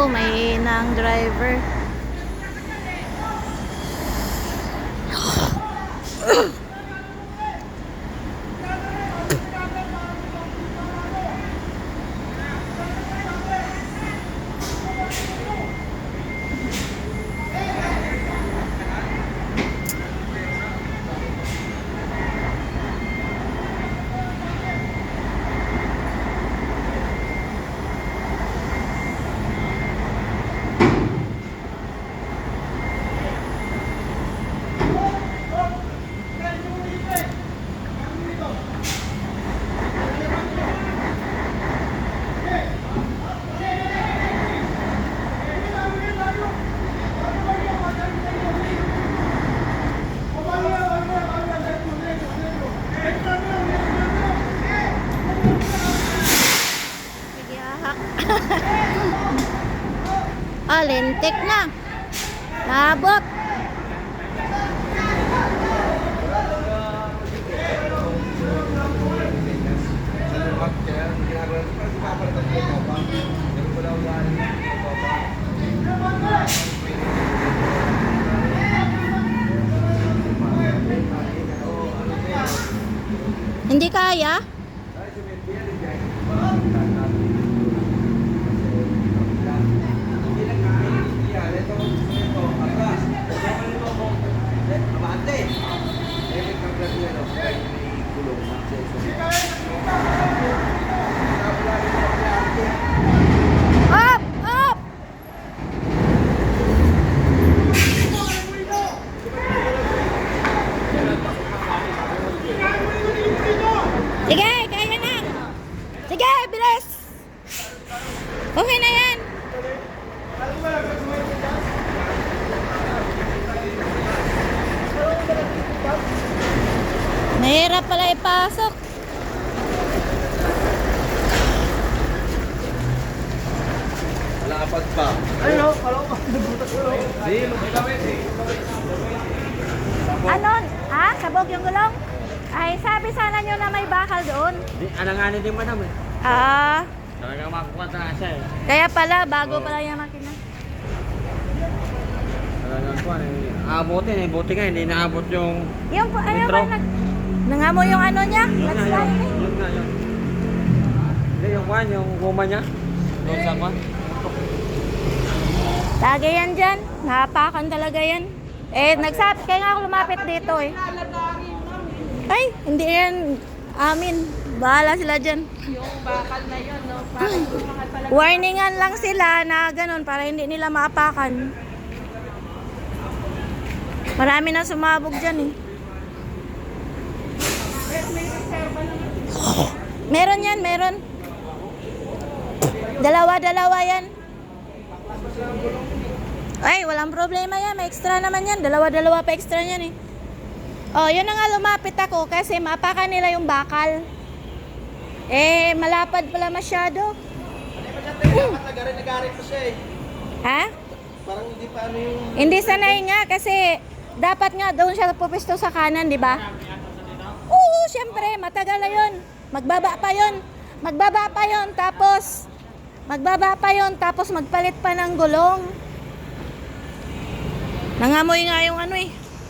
Oh, may ng driver. Ah, lintik na. Nabot. Hindi kaya? Up! Up! Sige, kaya na. Sige, bilis. Okay na yan. Mahirap pala ipasok. Lapad pa. Ano? Kala ko nabutas ko. Di, magkawit eh. Ano? Ah, sabog yung gulong? Ay, sabi sana nyo na may bakal doon. Di, alanganin din madam eh. Ah, Talagang makukuha na siya eh. kaya pala, bago pala yung makina. Talagang kuha eh. Aabotin eh. Buti nga, hindi naabot yung Yung, ayaw Metro. ba, nangamo yung ano niya? yun nga Let's yun. try it. Yun nga yun. Hindi, yung kuha, yung guma niya. Doon sa kuha. Lagi yan dyan. Napakan talaga yan. Eh, nagsabi, kaya nga ako lumapit dito eh. Ay, hindi yan amin. Bahala sila dyan. Yung bakal na yun, no? Parang yung mga talaga. Warningan lang sila na ganun para hindi nila maapakan. Marami na sumabog dyan eh. Meron yan, meron. Dalawa-dalawa yan. Ay, walang problema yan. May extra naman yan. Dalawa-dalawa pa extra yan eh. Oh, yun na nga lumapit ako kasi maapakan nila yung bakal. Eh, malapad pala masyado. Nagarit pa siya eh. Ha? Parang hindi pa ano yung... Hindi sanay nga kasi dapat nga doon siya pupisto sa kanan, di ba? Oo, syempre, matagal na yun. Magbaba pa yun. Magbaba pa yun, tapos magpalit pa ng gulong. Nangamoy nga yung ano eh.